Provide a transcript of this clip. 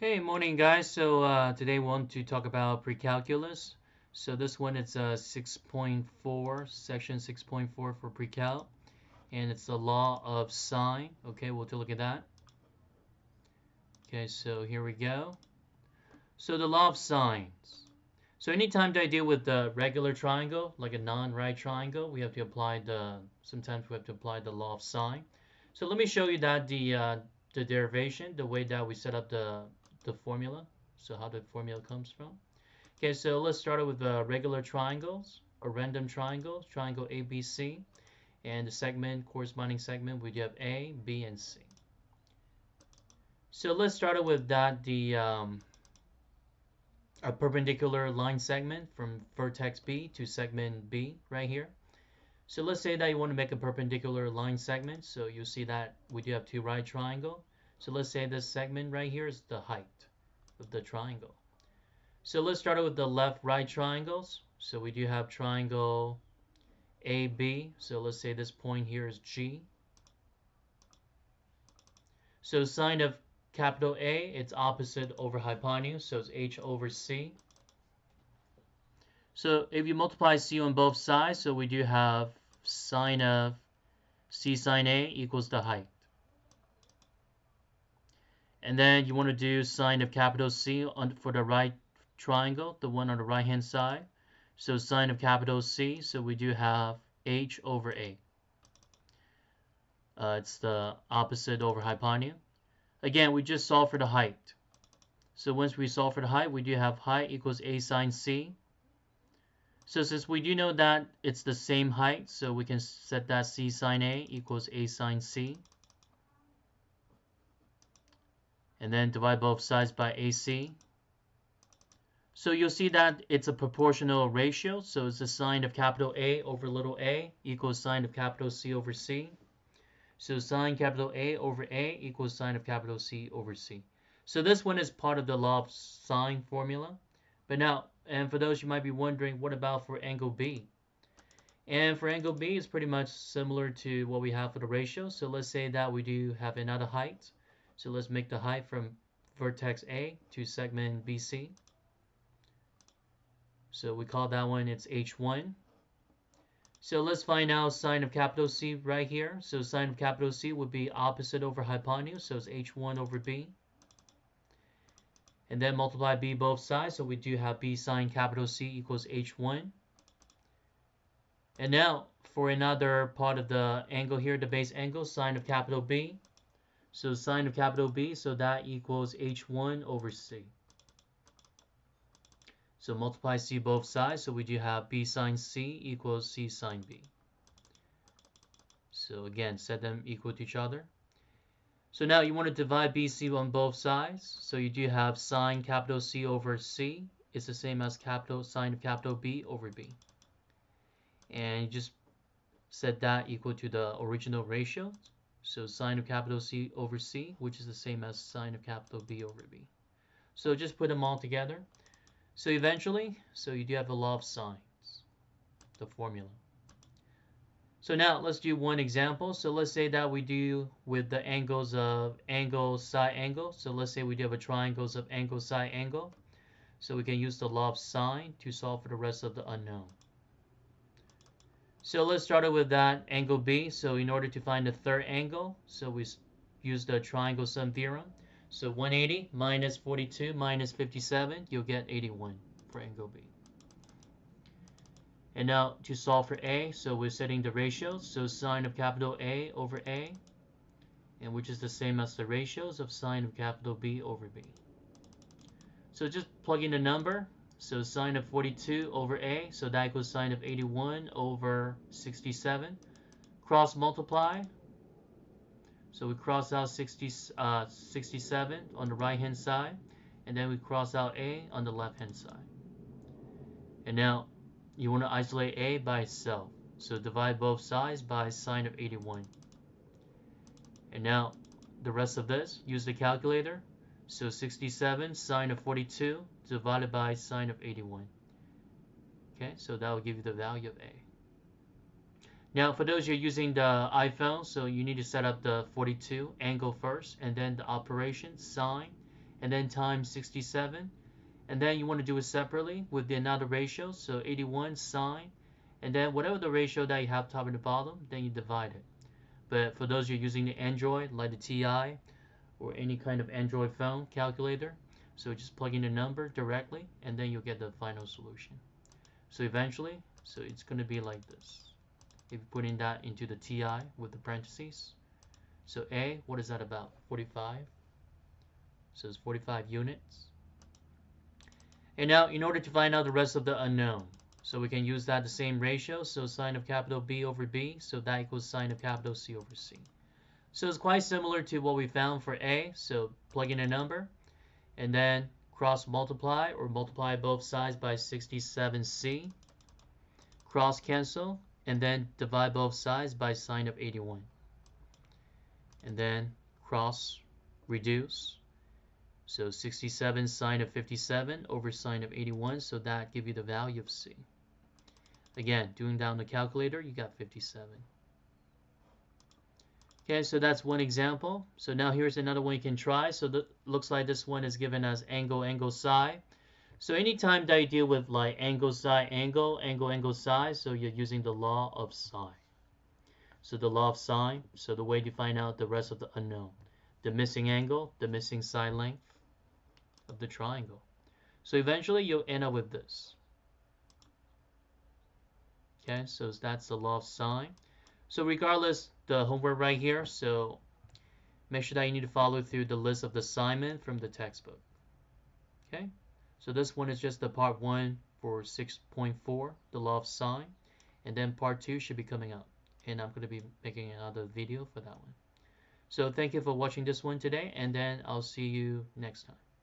Hey, morning guys. Today we want to talk about pre-calculus. So this one it's 6.4, section 6.4 for pre-cal, and it's the law of sine. Okay, we'll take a look at that. Okay, so here we go. So the law of sines. So anytime that I deal with the regular triangle, like a non-right triangle, we have to apply sometimes we have to apply the law of sine. So let me show you that the derivation, the way that we set up the formula. So how the formula comes from. Okay, so let's start with regular triangles or random triangles, triangle ABC, and the segment, corresponding segment, we have A, B, and C. So let's start with a perpendicular line segment from vertex B to segment B right here. So let's say that you want to make a perpendicular line segment. So you see that we do have two right triangle. So let's say this segment right here is the height of the triangle. So let's start with the left-right triangles. So we do have triangle AB. So let's say this point here is G. So sine of capital A, it's opposite over hypotenuse, so it's H over C. So if you multiply C on both sides, so we do have sine of C sine A equals the height. And then you want to do sine of capital C for the right triangle, the one on the right hand side. So sine of capital C, so we do have H over A. It's the opposite over hypotenuse. Again, we just solve for the height. So once we solve for the height, we do have height equals A sine C. So since we do know that it's the same height, so we can set that C sine A equals A sine C. And then divide both sides by AC. So you'll see that it's a proportional ratio. So it's the sine of capital A over little a equals sine of capital C over C. So sine capital A over A equals sine of capital C over C. So this one is part of the law of sine formula. But now, and for those you might be wondering, what about for angle B? And for angle B, it's pretty much similar to what we have for the ratio. So let's say that we do have another height. So let's make the height from vertex A to segment BC. So we call that one, it's H1. So let's find out sine of capital C right here. So sine of capital C would be opposite over hypotenuse, so it's H1 over B. And then multiply B both sides, so we do have B sine capital C equals H1. And now for another part of the angle here, the base angle, sine of capital B. So sine of capital B, so that equals H1 over C. So multiply C both sides, so we do have B sine C equals C sine B. So again, set them equal to each other. So now you want to divide BC on both sides. So you do have sine capital C over C is the same as sine of capital B over B. And you just set that equal to the original ratio. So sine of capital C over C, which is the same as sine of capital B over B. So just put them all together. So eventually, so you do have the law of sines, the formula. So now let's do one example. So let's say that we do with the angles of angle, side angle. So let's say we do have a triangles of angle, side angle. So we can use the law of sine to solve for the rest of the unknown. So let's start with that angle B. So in order to find the third angle, so we use the triangle sum theorem. So 180 minus 42 minus 57, you'll get 81 for angle B. And now to solve for A, so we're setting the ratios. So sine of capital A over A, and which is the same as the ratios of sine of capital B over B. So just plug in the number. So sine of 42 over A, so that equals sine of 81 over 67. Cross multiply. So we cross out 67 on the right hand side, and then we cross out A on the left hand side. And now you want to isolate A by itself. So divide both sides by sine of 81. And now the rest of this, use the calculator. So 67 sine of 42 divided by sine of 81. Okay, so that will give you the value of A. Now for those you're using the iPhone, so you need to set up the 42 angle first, and then the operation sine, and then times 67, and then you want to do it separately with the another ratio, so 81 sine, and then whatever the ratio that you have top and the bottom, then you divide it. But for those you're using the Android, like the TI or any kind of Android phone calculator, so just plug in the number directly and then you'll get the final solution. So eventually, so it's going to be like this. If you put in that into the TI with the parentheses, so A, what is that about? 45. So it's 45 units. And now in order to find out the rest of the unknown, so we can use that the same ratio, so sine of capital B over B, so that equals sine of capital C over C. So it's quite similar to what we found for A, so plug in a number, and then cross multiply or multiply both sides by 67C, cross cancel, and then divide both sides by sine of 81. And then cross reduce, so 67 sine of 57 over sine of 81, so that gives you the value of C. Again, doing down the calculator, you got 57. Okay, so that's one example. So now here's another one you can try. So that looks like this one is given as angle, psi. So anytime that you deal with like angle, psi, angle, psi, so you're using the law of psi. So the law of sine, so the way to find out the rest of the unknown. The missing angle, the missing side length of the triangle. So eventually you'll end up with this. Okay, so that's the law of sine. So regardless, the homework right here, so make sure that you need to follow through the list of the assignment from the textbook. Okay, so this one is just the part 1 for 6.4, the law of sine, and then part 2 should be coming up, and I'm going to be making another video for that one. So thank you for watching this one today, and then I'll see you next time.